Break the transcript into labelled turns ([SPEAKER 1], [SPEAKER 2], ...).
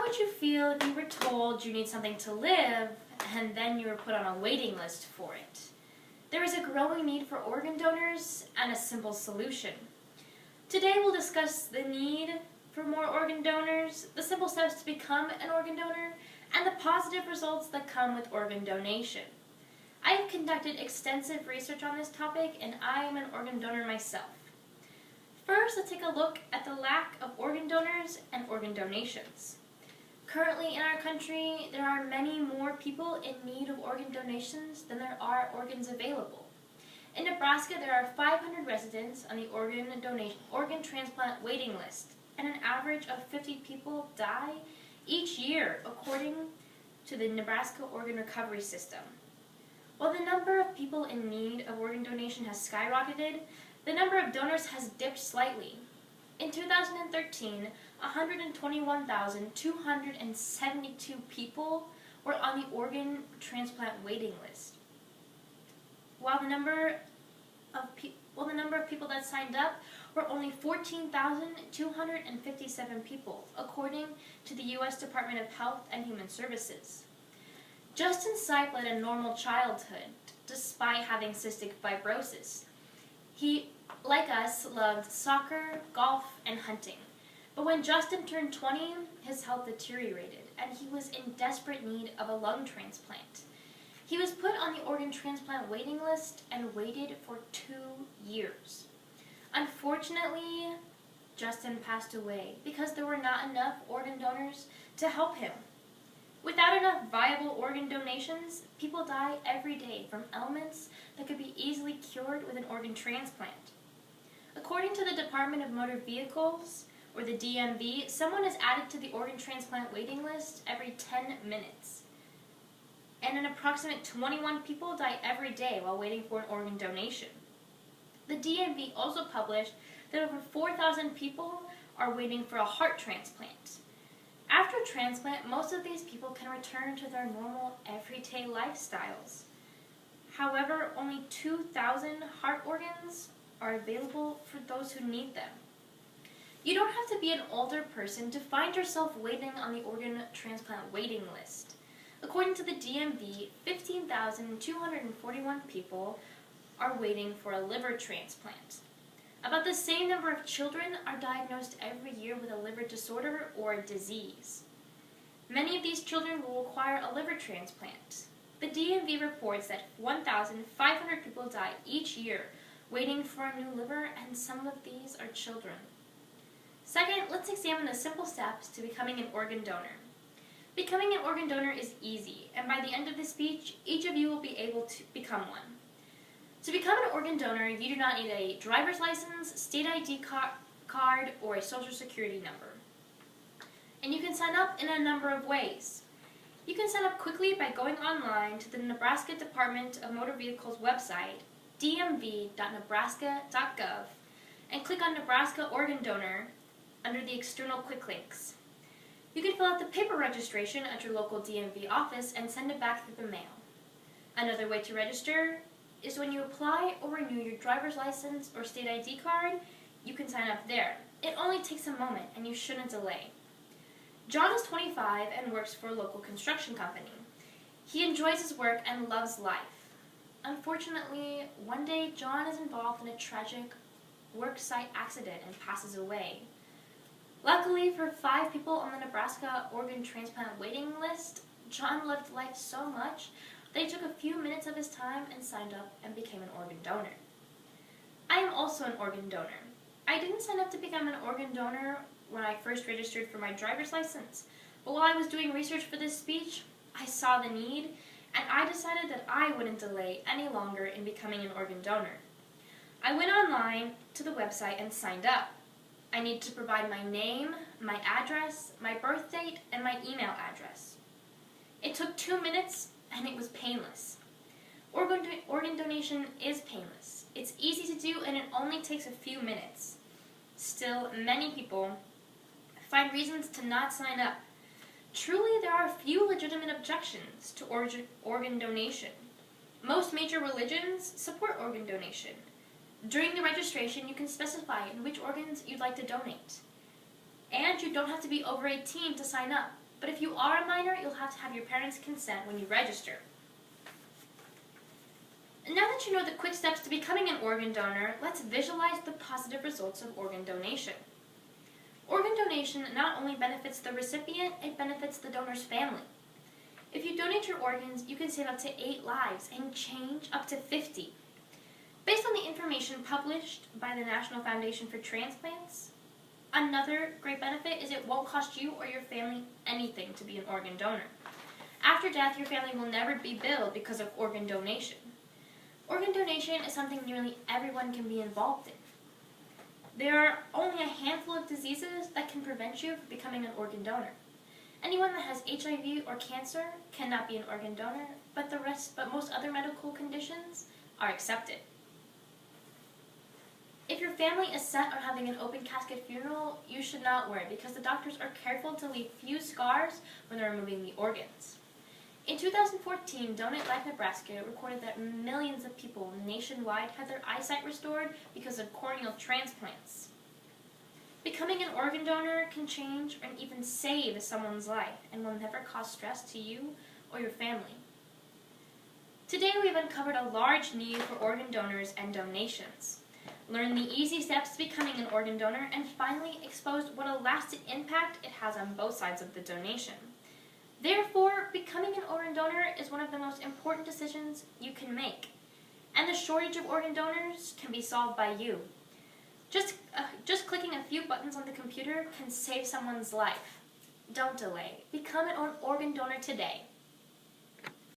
[SPEAKER 1] would you feel if you were told you need something to live and then you were put on a waiting list for it? There is a growing need for organ donors and a simple solution. Today we'll discuss the need for more organ donors, the simple steps to become an organ donor, and the positive results that come with organ donation. I have conducted extensive research on this topic, and I am an organ donor myself. First, let's take a look at the lack of organ donors and organ donations. Currently in our country, there are many more people in need of organ donations than there are organs available. In Nebraska, there are 500 residents on the organ transplant waiting list, and an average of 50 people die each year, according to the Nebraska Organ Recovery System. While the number of people in need of organ donation has skyrocketed, the number of donors has dipped slightly. In 2013, 121,272 people were on the organ transplant waiting list. While the number of people that signed up were only 14,257 people, according to the U.S. Department of Health and Human Services. Justin Sipe led a normal childhood, despite having cystic fibrosis. He, like us, loved soccer, golf, and hunting. But when Justin turned 20, his health deteriorated, and he was in desperate need of a lung transplant. He was put on the organ transplant waiting list and waited for 2 years. Unfortunately, Justin passed away because there were not enough organ donors to help him. Without enough viable organ donations, people die every day from ailments that could be easily cured with an organ transplant. According to the Department of Motor Vehicles, or the DMV, someone is added to the organ transplant waiting list every 10 minutes. And an approximate 21 people die every day while waiting for an organ donation. The DMV also published that over 4,000 people are waiting for a heart transplant. After transplant, most of these people can return to their normal, everyday lifestyles. However, only 2,000 heart organs are available for those who need them. You don't have to be an older person to find yourself waiting on the organ transplant waiting list. According to the DMV, 15,241 people are waiting for a liver transplant. About the same number of children are diagnosed every year with a liver disorder or disease. Many of these children will require a liver transplant. The DMV reports that 1,500 people die each year waiting for a new liver, and some of these are children. Second, let's examine the simple steps to becoming an organ donor. Becoming an organ donor is easy, and by the end of this speech, each of you will be able to become one. To become an organ donor, you do not need a driver's license, state ID card, or a social security number. And you can sign up in a number of ways. You can sign up quickly by going online to the Nebraska Department of Motor Vehicles website, dmv.nebraska.gov, and click on Nebraska Organ Donor under the external quick links. You can fill out the paper registration at your local DMV office and send it back through the mail. Another way to register is when you apply or renew your driver's license or state ID card, you can sign up there. It only takes a moment and you shouldn't delay. John is 25 and works for a local construction company. He enjoys his work and loves life. Unfortunately, one day John is involved in a tragic worksite accident and passes away. Luckily for 5 people on the Nebraska organ transplant waiting list, John loved life so much that he took a few minutes of his time and signed up and became an organ donor. I am also an organ donor. I didn't sign up to become an organ donor when I first registered for my driver's license, but while I was doing research for this speech, I saw the need, and I decided that I wouldn't delay any longer in becoming an organ donor. I went online to the website and signed up. I need to provide my name, my address, my birth date, and my email address. It took 2 minutes, and it was painless. Organ donation is painless. It's easy to do, and it only takes a few minutes. Still, many people find reasons to not sign up. Truly, there are few legitimate objections to organ donation. Most major religions support organ donation. During the registration, you can specify in which organs you'd like to donate. And you don't have to be over 18 to sign up. but if you are a minor, you'll have to have your parents' consent when you register. Now that you know the quick steps to becoming an organ donor, let's visualize the positive results of organ donation. Organ donation not only benefits the recipient, it benefits the donor's family. If you donate your organs, you can save up to 8 lives and change up to 50. Based on the information published by the National Foundation for Transplants, another great benefit is it won't cost you or your family anything to be an organ donor. After death, your family will never be billed because of organ donation. Organ donation is something nearly everyone can be involved in. There are only a handful of diseases that can prevent you from becoming an organ donor. Anyone that has HIV or cancer cannot be an organ donor, but most other medical conditions are accepted. If your family is set on having an open casket funeral, you should not worry because the doctors are careful to leave few scars when they're removing the organs. In 2014, Donate Life Nebraska recorded that millions of people nationwide had their eyesight restored because of corneal transplants. Becoming an organ donor can change and even save someone's life and will never cause stress to you or your family. Today we have uncovered a large need for organ donors and donations, learned the easy steps to becoming an organ donor, and finally exposed what a lasting impact it has on both sides of the donation. Therefore, becoming an organ donor is one of the most important decisions you can make, and the shortage of organ donors can be solved by you. Just clicking a few buttons on the computer can save someone's life. Don't delay. Become an organ donor today.